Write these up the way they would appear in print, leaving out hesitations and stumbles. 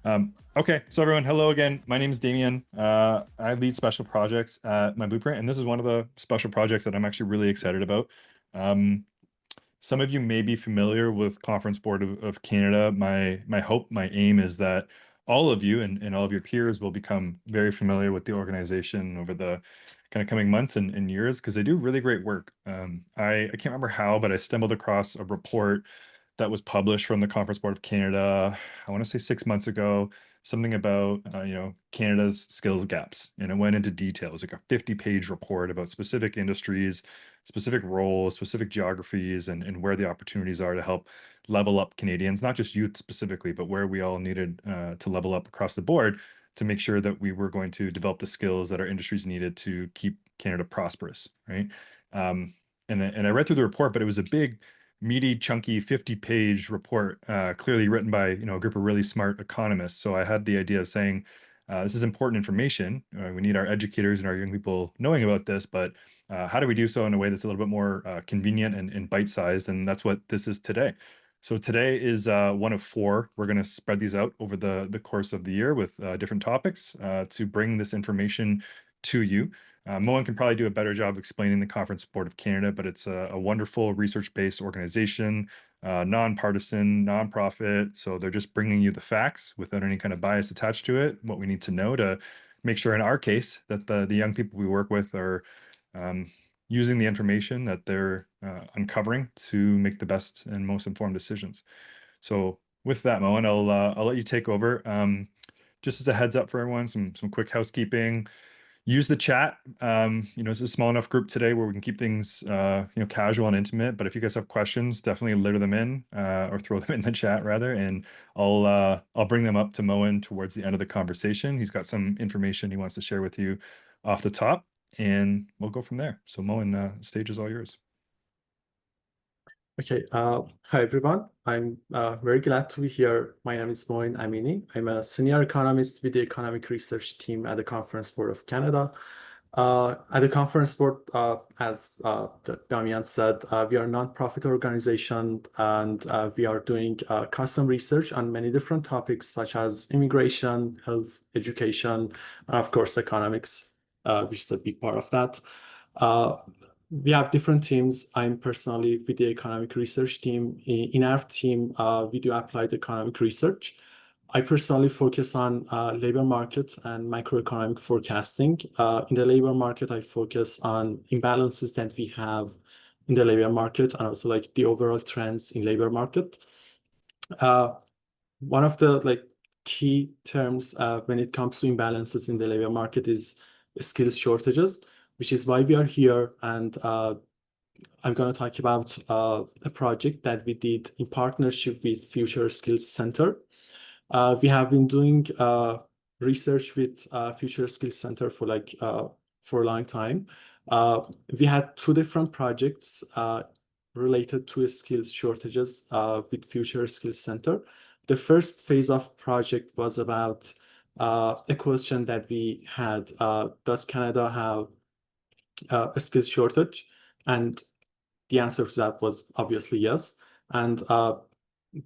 Okay, so everyone, hello again. My name is Damien. I lead special projects at my Blueprint, and this is one of the special projects that I'm actually really excited about. Um, some of you may be familiar with Conference Board of Canada. My hope, my aim is that all of you and all of your peers will become very familiar with the organization over the kind of coming months and years because they do really great work. I can't remember how, but I stumbled across a report that was published from the Conference Board of Canada, I want to say 6 months ago, something about Canada's skills gaps, and it went into detail. It was like a 50-page report about specific industries, specific roles, specific geographies, and where the opportunities are to help level up Canadians, not just youth specifically, but where we all needed to level up across the board to make sure that we were going to develop the skills that our industries needed to keep Canada prosperous, right? And I read through the report, but it was a big, meaty, chunky 50-page report, clearly written by a group of really smart economists. So I had the idea of saying, this is important information. We need our educators and our young people knowing about this, but how do we do so in a way that's a little bit more convenient and bite-sized? And that's what this is today. So today is one of four. We're going to spread these out over the course of the year with different topics to bring this information to you. Moen can probably do a better job explaining the Conference Board of Canada, but it's a wonderful research-based organization, nonpartisan, nonprofit. So they're just bringing you the facts without any kind of bias attached to it, what we need to know to make sure in our case that the young people we work with are using the information that they're uncovering to make the best and most informed decisions. So with that, Moen, I'll let you take over. Just as a heads up for everyone, some quick housekeeping. Use the chat. It's a small enough group today where we can keep things, casual and intimate. But if you guys have questions, definitely litter them in, or throw them in the chat rather, and I'll bring them up to Moen towards the end of the conversation. He's got some information he wants to share with you off the top, and we'll go from there. So Moen, stage is all yours. Okay, hi everyone. I'm very glad to be here. My name is Moin Amini. I'm a senior economist with the economic research team at the Conference Board of Canada. At the Conference Board, as Damian said, we are a nonprofit organization and we are doing custom research on many different topics such as immigration, health, education, and of course economics, which is a big part of that. We have different teams. I'm personally with the economic research team. In our team, we do applied economic research. I personally focus on labor market and microeconomic forecasting. In the labor market, I focus on imbalances that we have in the labor market and also like the overall trends in labor market. One of the key terms when it comes to imbalances in the labor market is skills shortages, which is why we are here. And I'm going to talk about a project that we did in partnership with Future Skills Center. We have been doing research with Future Skills Center for a long time. We had two different projects related to skills shortages with Future Skills Center. The first phase of project was about a question that we had, does Canada have a skills shortage? And the answer to that was obviously yes. And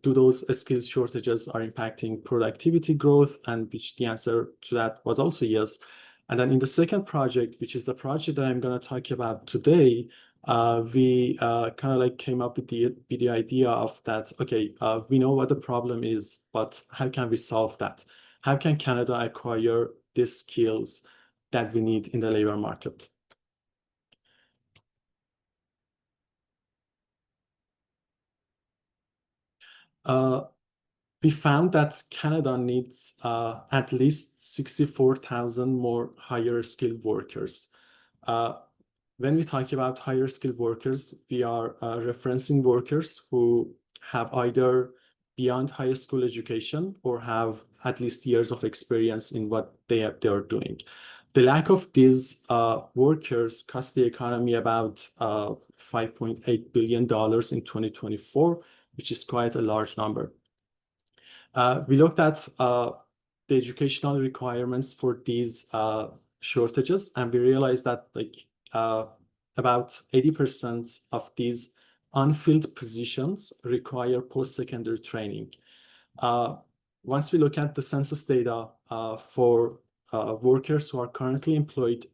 do those skills shortages are impacting productivity growth? And which the answer to that was also yes. And then in the second project, which is the project that I'm going to talk about today, we kind of came up with the idea of that, okay, we know what the problem is, but how can we solve that? How can Canada acquire these skills that we need in the labor market? We found that Canada needs at least 64,000 more higher skilled workers. When we talk about higher skilled workers, we are referencing workers who have either beyond high school education or have at least years of experience in what they are doing. The lack of these workers cost the economy about $5.8 billion in 2024, which is quite a large number. We looked at the educational requirements for these shortages, and we realized that about 80% of these unfilled positions require post-secondary training. once we look at the census data for workers who are currently employed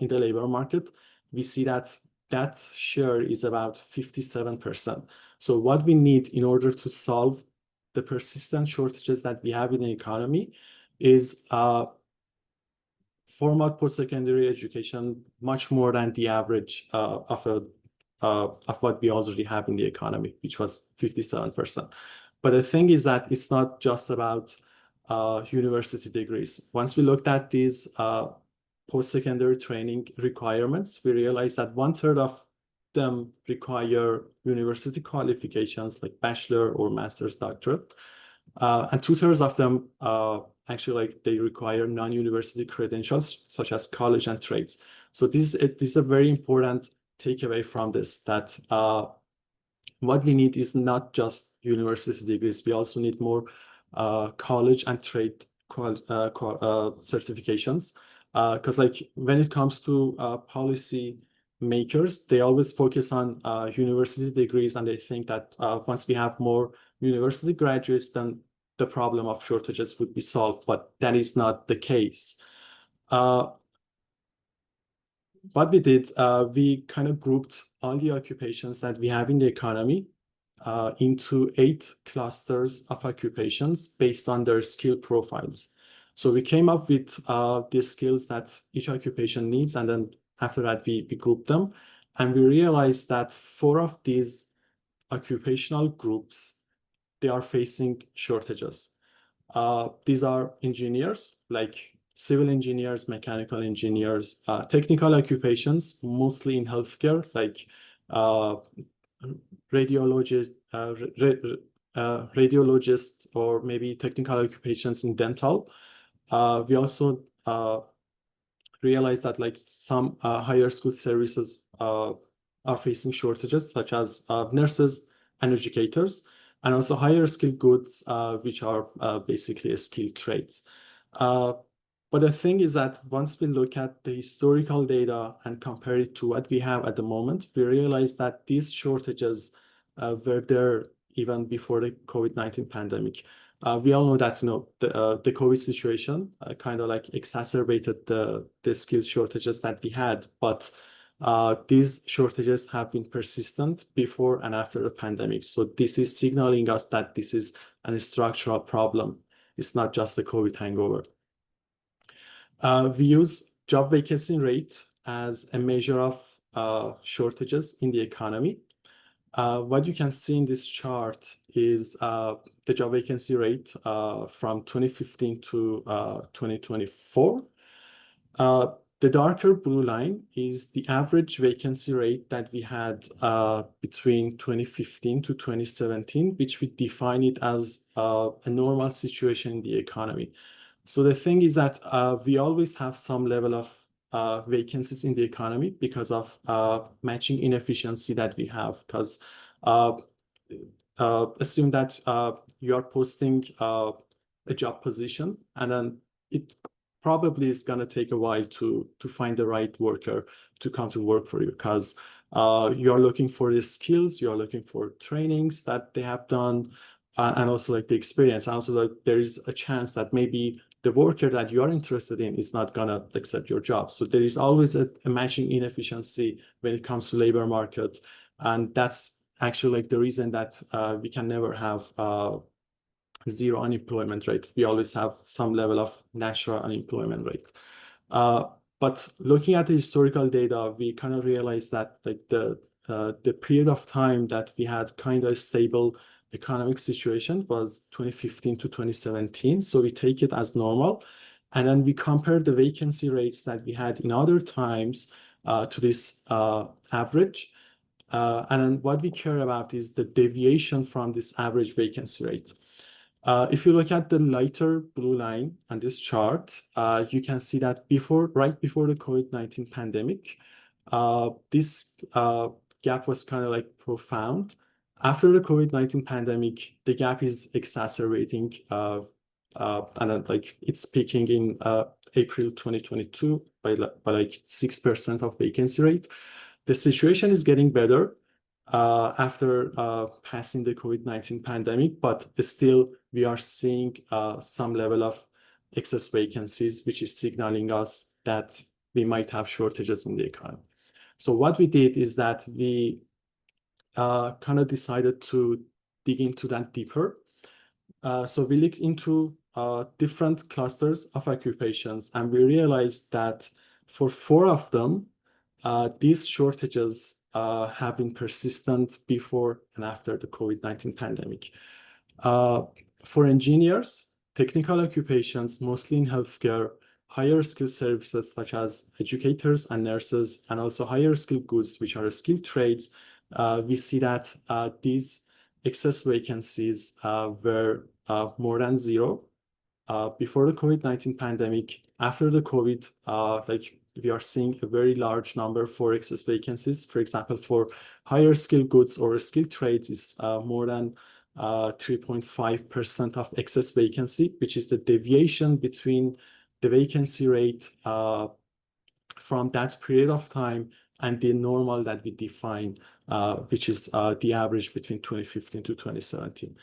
in the labor market, we see that that share is about 57%. So what we need in order to solve the persistent shortages that we have in the economy is formal post-secondary education much more than the average of what we already have in the economy, which was 57%. But the thing is that it's not just about university degrees. Once we looked at these post-secondary training requirements, we realized that 1/3 of them require university qualifications like bachelor or master's doctorate. And 2/3 of them actually like they require non-university credentials such as college and trades. So this is a very important takeaway from this, that what we need is not just university degrees. We also need more college and trade certifications. Because like when it comes to policy makers, they always focus on university degrees, and they think that once we have more university graduates, then the problem of shortages would be solved, but that is not the case. What we did, we kind of grouped all the occupations that we have in the economy into 8 clusters of occupations based on their skill profiles. So we came up with the skills that each occupation needs, and then after that, we grouped them. And we realized that 4 of these occupational groups, they are facing shortages. These are engineers, like civil engineers, mechanical engineers, technical occupations, mostly in healthcare, like radiologists, radiologists, or maybe technical occupations in dental. We also realize that like some higher school services are facing shortages, such as nurses and educators, and also higher skilled goods, which are basically skilled trades. But the thing is that once we look at the historical data and compare it to what we have at the moment, we realize that these shortages were there even before the COVID-19 pandemic. We all know that the COVID situation kind of like exacerbated the skills shortages that we had, but these shortages have been persistent before and after the pandemic. So this is signaling us that this is a structural problem. It's not just a COVID hangover. We use job vacancy rate as a measure of shortages in the economy. What you can see in this chart is the job vacancy rate from 2015 to 2024. The darker blue line is the average vacancy rate that we had between 2015 to 2017, which we define it as a normal situation in the economy. So the thing is that we always have some level of vacancies in the economy because of matching inefficiency that we have. Because assume that you are posting a job position, and then it probably is going to take a while to find the right worker to come to work for you, because you're looking for the skills, you're looking for trainings that they have done, and also like the experience. And also like there is a chance that maybe the worker that you are interested in is not gonna accept your job. So there is always a matching inefficiency when it comes to labor market. And that's actually like the reason that we can never have zero unemployment rate. We always have some level of natural unemployment rate. But looking at the historical data, we kind of realized that like the period of time that we had kind of stable economic situation was 2015 to 2017. So we take it as normal. And then we compare the vacancy rates that we had in other times to this average. And then what we care about is the deviation from this average vacancy rate. If you look at the lighter blue line on this chart, you can see that right before the COVID-19 pandemic, this gap was kind of like profound. After the COVID-19 pandemic, the gap is exacerbating, and then like it's peaking in April 2022 by like 6% of vacancy rate. The situation is getting better after passing the COVID-19 pandemic, but still we are seeing some level of excess vacancies, which is signaling us that we might have shortages in the economy. So what we did is that we kind of decided to dig into that deeper. So we looked into different clusters of occupations, and we realized that for 4 of them, these shortages have been persistent before and after the COVID-19 pandemic. Uh, for engineers, technical occupations, mostly in healthcare, higher skill services such as educators and nurses, and also higher skill goods, which are skilled trades, we see that these excess vacancies were more than zero before the COVID-19 pandemic. After the COVID, like we are seeing a very large number for excess vacancies. For example, for higher skill goods or skilled trades is more than 3.5% of excess vacancy, which is the deviation between the vacancy rate from that period of time and the normal that we define, which is the average between 2015 to 2017.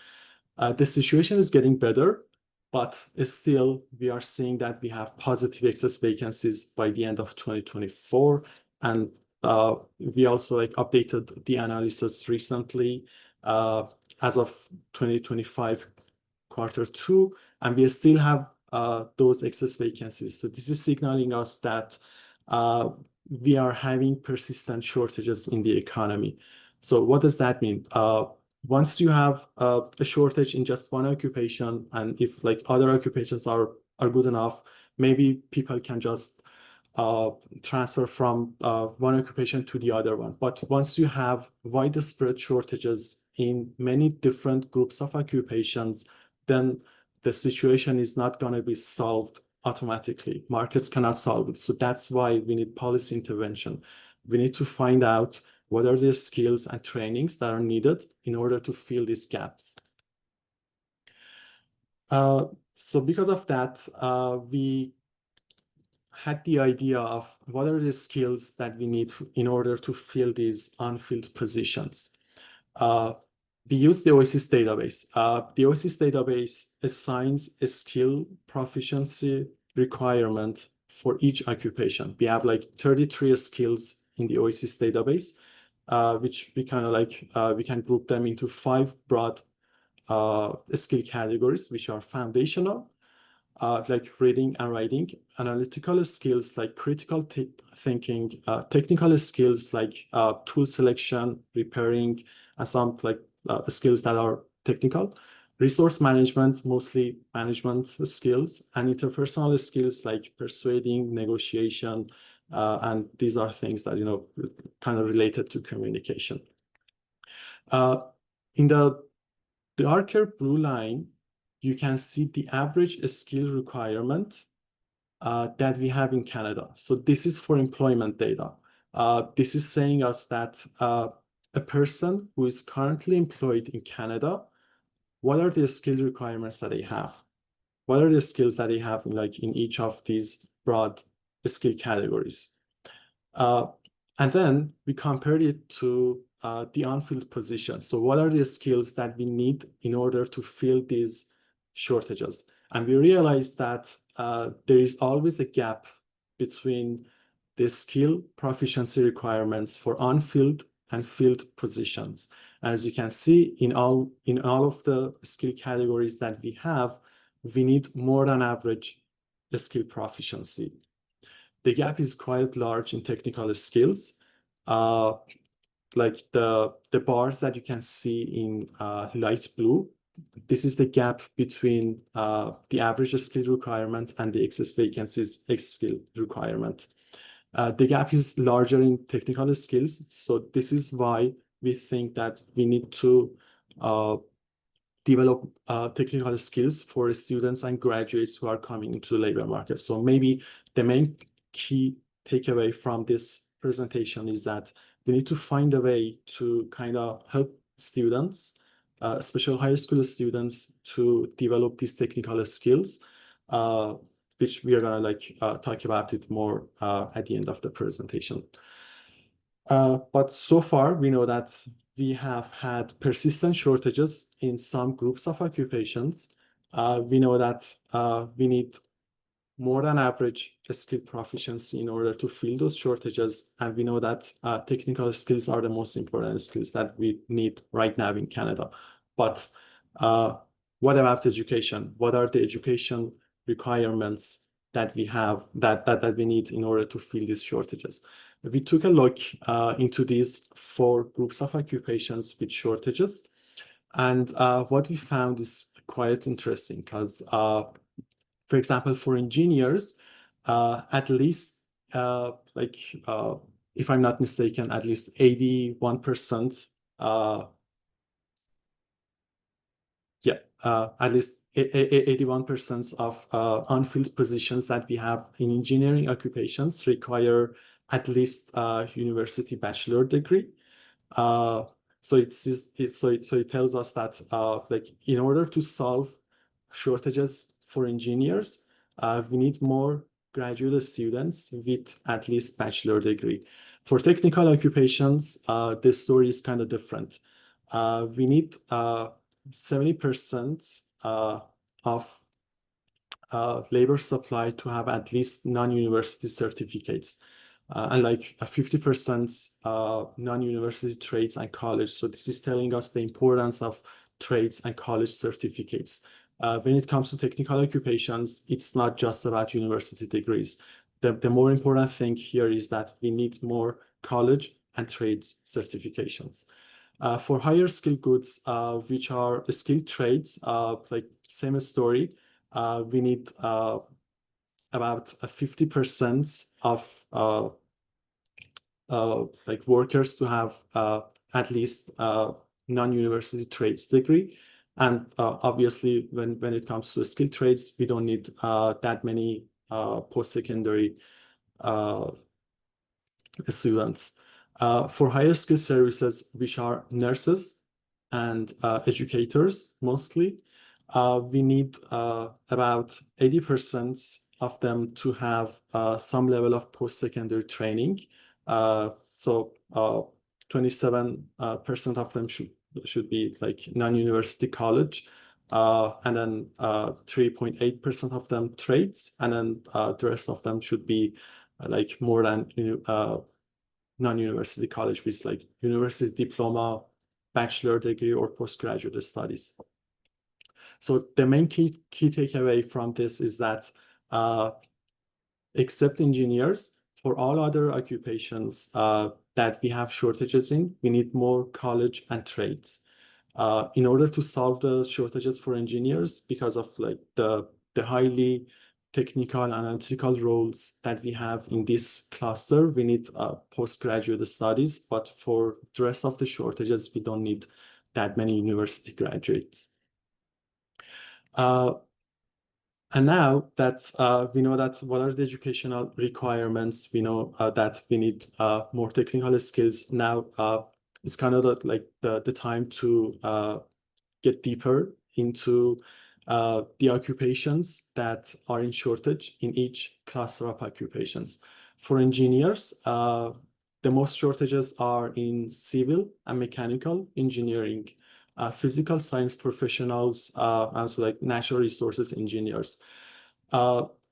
The situation is getting better, but still we are seeing that we have positive excess vacancies by the end of 2024. And we also like updated the analysis recently as of 2025 quarter 2, and we still have those excess vacancies. So this is signaling us that we are having persistent shortages in the economy. So what does that mean? Once you have a shortage in just one occupation, and if like other occupations are good enough, maybe people can just transfer from one occupation to the other one. But once you have widespread shortages in many different groups of occupations, then the situation is not going to be solved automatically. Markets cannot solve it. So that's why we need policy intervention. We need to find out what are the skills and trainings that are needed in order to fill these gaps. So because of that, we had the idea of what are the skills that we need in order to fill these unfilled positions. We use the OASIS database. The OASIS database assigns a skill proficiency requirement for each occupation. We have like 33 skills in the OASIS database, which we kind of like, we can group them into 5 broad skill categories, which are foundational, like reading and writing, analytical skills like critical thinking, technical skills like tool selection, repairing, and some like skills that are technical, resource management, mostly management skills, and interpersonal skills like persuading, negotiation, and these are things that, you know, kind of related to communication. In the darker blue line, you can see the average skill requirement that we have in Canada. So this is for employment data. This is saying us that a person who is currently employed in Canada, what are the skill requirements that they have? What are the skills that they have like in each of these broad skill categories? And then we compared it to the unfilled positions. So what are the skills that we need in order to fill these shortages? And we realized that there is always a gap between the skill proficiency requirements for unfilled and filled positions. And as you can see, in all of the skill categories that we have, we need more than average skill proficiency. The gap is quite large in technical skills. Like the bars that you can see in light blue, this is the gap between the average skill requirement and the excess vacancies X skill requirement. The gap is larger in technical skills. So this is why we think that we need to develop technical skills for students and graduates who are coming into the labor market. So maybe the main key takeaway from this presentation is that we need to find a way to kind of help students, especially high school students, to develop these technical skills, which we are gonna like talk about it more at the end of the presentation. But so far, we know that we have had persistent shortages in some groups of occupations, We know that we need more than average skill proficiency in order to fill those shortages. And we know that technical skills are the most important skills that we need right now in Canada. But what about education? What are the education requirements that we have that we need in order to fill these shortages? We took a look into these 4 groups of occupations with shortages. And what we found is quite interesting because for example, for engineers, at least, like, if I'm not mistaken, at least 81%, uh, yeah, at least 81% of unfilled positions that we have in engineering occupations require at least a university bachelor degree. Uh, so it tells us that like in order to solve shortages for engineers, we need more graduate students with at least bachelor degree. For technical occupations, the story is kind of different. We need 70% of labor supply to have at least non-university certificates, and like 50% non-university trades and college. So this is telling us the importance of trades and college certificates. When it comes to technical occupations, it's not just about university degrees. The more important thing here is that we need more college and trades certifications. For higher skill goods, which are skilled trades, like same story, we need about 50% of like workers to have at least non-university trades degree. And obviously, when it comes to skilled trades, we don't need that many post-secondary students. For higher skill services, which are nurses and educators mostly, we need about 80% of them to have some level of post-secondary training. So 27% of them should be like non-university college. And then 3.8% of them trades, and then the rest of them should be like more than non-university college, with like university diploma, bachelor degree, or postgraduate studies. So the main key takeaway from this is that except engineers, for all other occupations that we have shortages in, we need more college and trades. In order to solve the shortages for engineers, because of like the highly technical and analytical roles that we have in this cluster, we need postgraduate studies. But for the rest of the shortages, we don't need that many university graduates. And now that we know that what are the educational requirements, we know that we need more technical skills. Now it's kind of like the time to get deeper into the occupations that are in shortage in each cluster of occupations. For engineers, the most shortages are in civil and mechanical engineering, physical science professionals, and like natural resources engineers.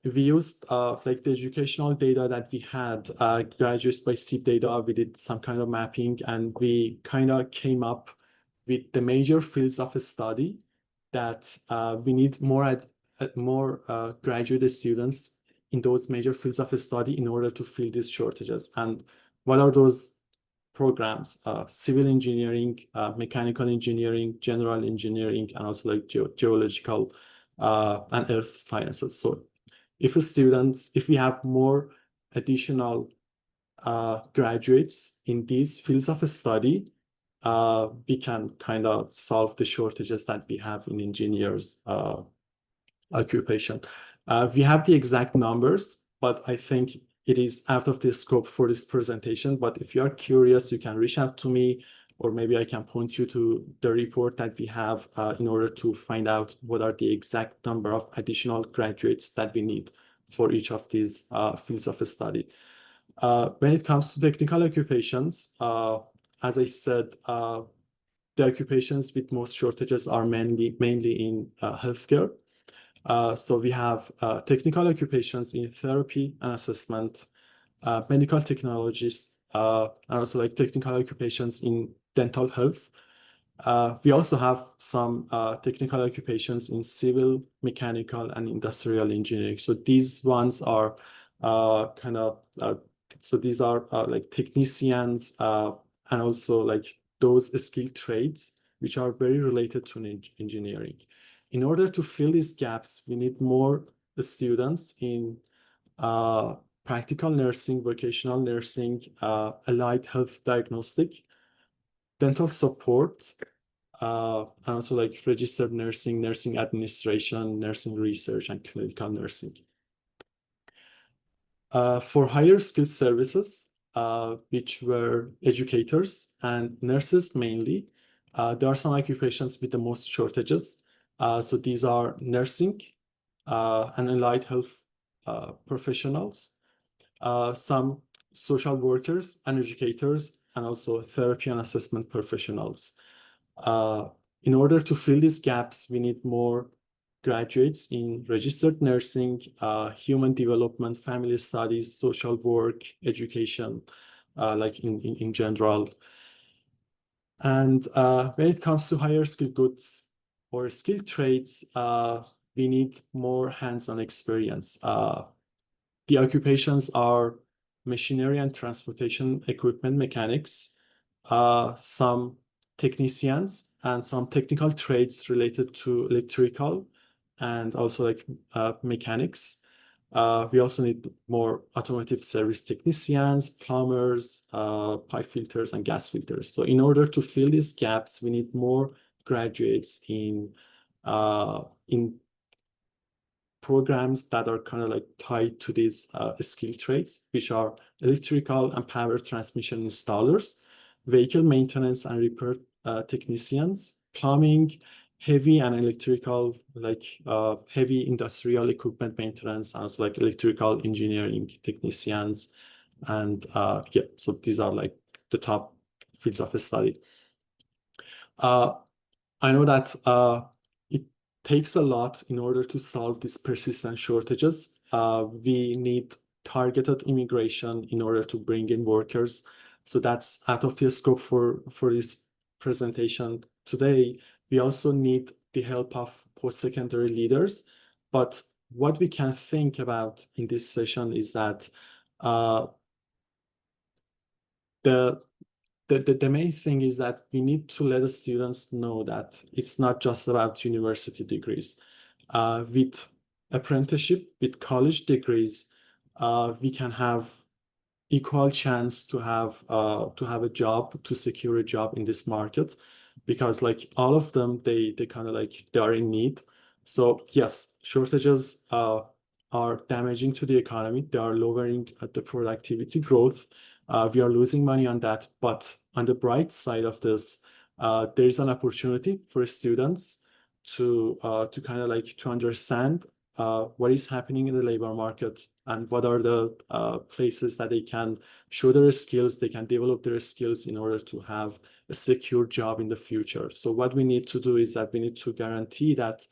We used like the educational data that we had, graduates by SIP data. We did some kind of mapping, and we kind of came up with the major fields of study that we need more graduate students in those major fields of study in order to fill these shortages. And what are those programs? Civil engineering, mechanical engineering, general engineering, and also like geological and earth sciences. So if we have more additional graduates in these fields of study, we can kind of solve the shortages that we have in engineers occupation. We have the exact numbers, but I think it is out of the scope for this presentation. But if you are curious, you can reach out to me, or maybe I can point you to the report that we have in order to find out what are the exact number of additional graduates that we need for each of these fields of study. When it comes to technical occupations, as I said, the occupations with most shortages are mainly in healthcare. So we have technical occupations in therapy and assessment, medical technologists, and also like technical occupations in dental health. We also have some technical occupations in civil, mechanical, and industrial engineering. So these ones are kind of so these are like technicians and also like those skilled trades which are very related to engineering. In order to fill these gaps, we need more students in uh, practical nursing, vocational nursing, allied health diagnostic, dental support, and also like registered nursing, nursing administration, nursing research, and clinical nursing. For higher skill services, which were educators and nurses mainly, there are some occupations with the most shortages. So these are nursing and allied health professionals, some social workers and educators, and also therapy and assessment professionals. Uh, in order to fill these gaps, we need more graduates in registered nursing, human development, family studies, social work, education, like in general. And when it comes to higher skill goods or skilled trades, we need more hands-on experience. The occupations are machinery and transportation equipment mechanics, some technicians, and some technical trades related to electrical and also like mechanics. We also need more automotive service technicians, plumbers, pipe filters, and gas filters. So in order to fill these gaps, we need more graduates in programs that are kind of like tied to these skill trades, which are electrical and power transmission installers, vehicle maintenance and repair technicians, plumbing, heavy and electrical, like heavy industrial equipment maintenance, and also like electrical engineering technicians. And yeah, so these are like the top fields of study. Uh, I know that it takes a lot in order to solve these persistent shortages. We need targeted immigration in order to bring in workers. So that's out of the scope for this presentation today. We also need the help of post-secondary leaders. But what we can think about in this session is that uh, the the main thing is that we need to let the students know that it's not just about university degrees. With apprenticeship, with college degrees, we can have equal chance to have a job, to secure a job in this market, because like all of them, they kind of like they are in need. So yes, shortages are damaging to the economy. They are lowering the productivity growth. We are losing money on that. But on the bright side of this, there is an opportunity for students to kind of like to understand what is happening in the labor market and what are the places that they can show their skills, they can develop their skills in order to have a secure job in the future. So what we need to do is that we need to guarantee that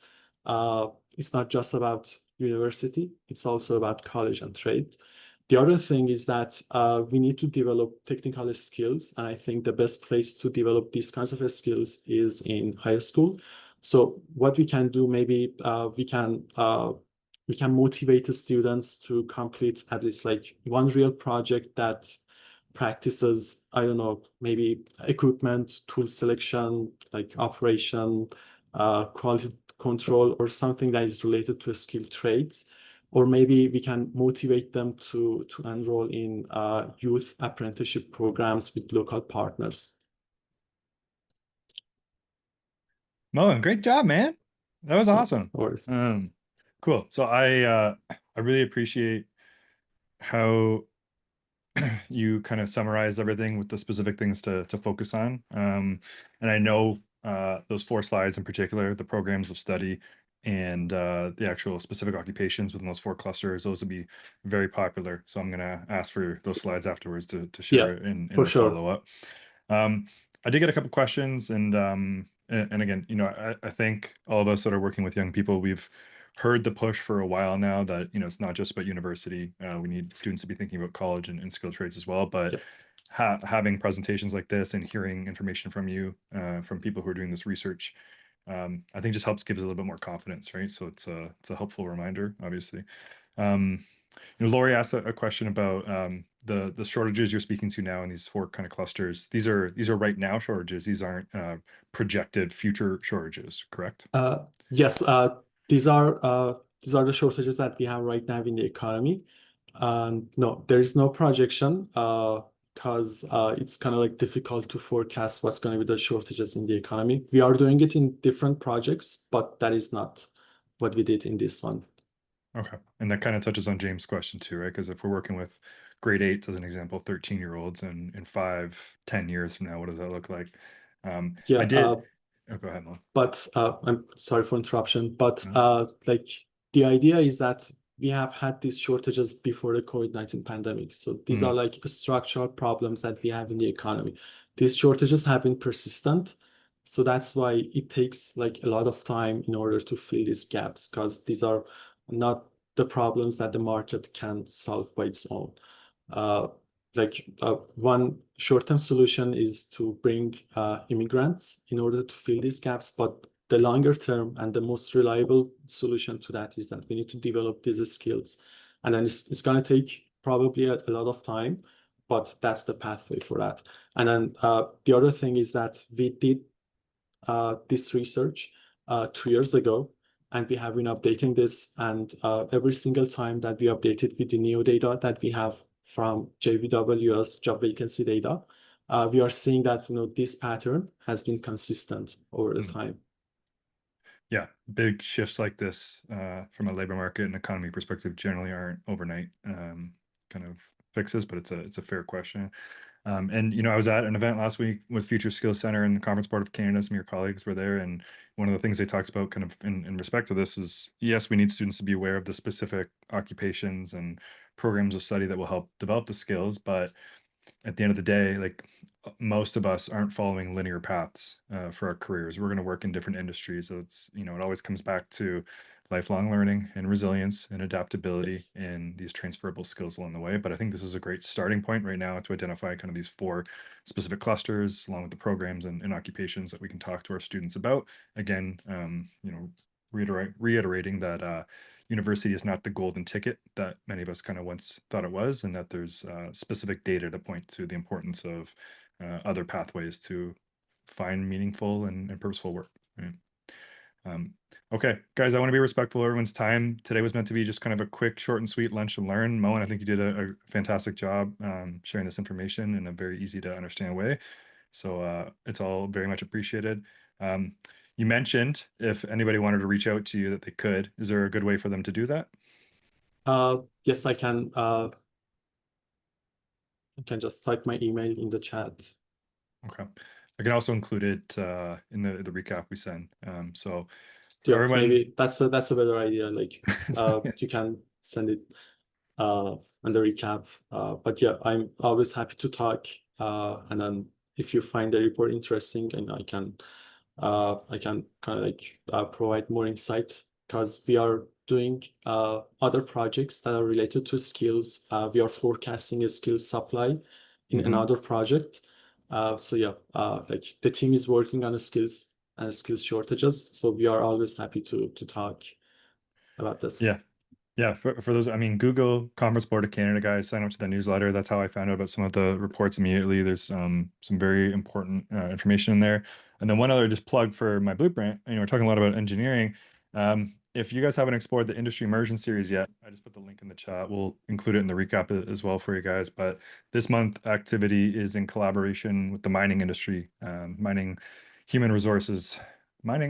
it's not just about university, it's also about college and trade. The other thing is that we need to develop technical skills, and I think the best place to develop these kinds of skills is in high school. So what we can do, maybe we can motivate the students to complete at least like one real project that practices, I don't know, maybe equipment, tool selection, like operation, quality control, or something that is related to skilled trades. Or maybe we can motivate them to enroll in youth apprenticeship programs with local partners. Moen, great job, man. That was No awesome. worries. Um, cool. So I really appreciate how you kind of summarize everything with the specific things to focus on. And I know those 4 slides in particular, the programs of study and the actual specific occupations within those 4 clusters, those would be very popular. So I'm gonna ask for those slides afterwards to Yeah, share it in for the sure. follow-up. I did get a couple questions and again, I think all of us that are working with young people, heard the push for a while now that, it's not just about university. We need students to be thinking about college and skilled trades as well. But Yes. having presentations like this and hearing information from you, from people who are doing this research, I think just helps gives a little bit more confidence, right? So it's a helpful reminder, obviously. Um, Lori asked a question about the shortages you're speaking to now in these four kind of clusters. These are right now shortages. These aren't projected future shortages, correct? Yes, these are the shortages that we have right now in the economy. No, there is no projection because it's kind of like difficult to forecast what's going to be the shortages in the economy. We are doing it in different projects, but that is not what we did in this one. Okay. And that kind of touches on James' question too, right? Because if we're working with grade eight, as an example, 13-year-olds, and in 5, 10 years from now, what does that look like? Yeah, I did. Oh, go ahead, Mo. but I'm sorry for interruption, but No? like the idea is that we have had these shortages before the COVID-19 pandemic. So these are Mm, like structural problems that we have in the economy. These shortages have been persistent. So that's why it takes like a lot of time in order to fill these gaps, because these are not the problems that the market can solve by its own. Uh, one short-term solution is to bring immigrants in order to fill these gaps, but the longer term and the most reliable solution to that is that we need to develop these skills. And then it's going to take probably a lot of time, but that's the pathway for that. And then the other thing is that we did this research 2 years ago, and we have been updating this. And every single time that we update it with the new data that we have from JVW's job vacancy data, we are seeing that this pattern has been consistent over the mm. time. Yeah, big shifts like this from a labor market and economy perspective generally aren't overnight kind of fixes, but it's a fair question. And I was at an event last week with Future Skills Center and the Conference Board of Canada. Some of your colleagues were there, and one of the things they talked about, kind of in respect to this, is yes, we need students to be aware of the specific occupations and programs of study that will help develop the skills, but at the end of the day, like most of us aren't following linear paths for our careers. We're going to work in different industries. So it always comes back to lifelong learning and resilience and adaptability Yes. and these transferable skills along the way. But I think this is a great starting point right now to identify kind of these four specific clusters along with the programs and occupations that we can talk to our students about. Again, reiterating that university is not the golden ticket that many of us kind of once thought it was, and that there's specific data to point to the importance of other pathways to find meaningful and purposeful work. Right? Um, okay, guys, I want to be respectful of everyone's time. Today was meant to be just kind of a quick, short and sweet lunch and learn. Mo, and I think you did a fantastic job sharing this information in a very easy to understand way. So it's all very much appreciated. Um, you mentioned if anybody wanted to reach out to you that they could. Is there a good way for them to do that? Yes, I can. I can just type my email in the chat. Okay. I can also include it in the recap we send. So for Yeah, everyone, maybe that's a better idea. Like, you can send it on the recap. But yeah, I'm always happy to talk. And then if you find the report interesting, and I can kind of like provide more insight, because we are doing other projects that are related to skills. We are forecasting a skills supply in mhm. another project. So yeah, like the team is working on skills and skills shortages. So we are always happy to talk about this. Yeah. Yeah, for those, I mean, Google Conference Board of Canada, guys, sign up to the newsletter. That's how I found out about some of the reports immediately. There's some very important information in there. And then one other just plug for my blueprint. We're talking a lot about engineering. If you guys haven't explored the industry immersion series yet, I just put the link in the chat. We'll include it in the recap as well for you guys. But this month activity is in collaboration with the mining industry, Mining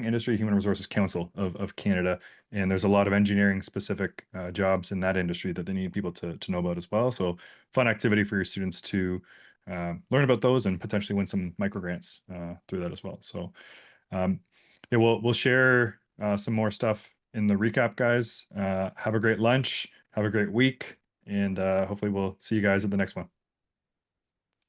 Industry Human Resources Council of Canada. And there's a lot of engineering specific jobs in that industry that they need people to know about as well. So fun activity for your students to learn about those and potentially win some micro grants through that as well. So yeah, we'll share some more stuff in the recap, guys. Have a great lunch, have a great week, and hopefully we'll see you guys at the next one.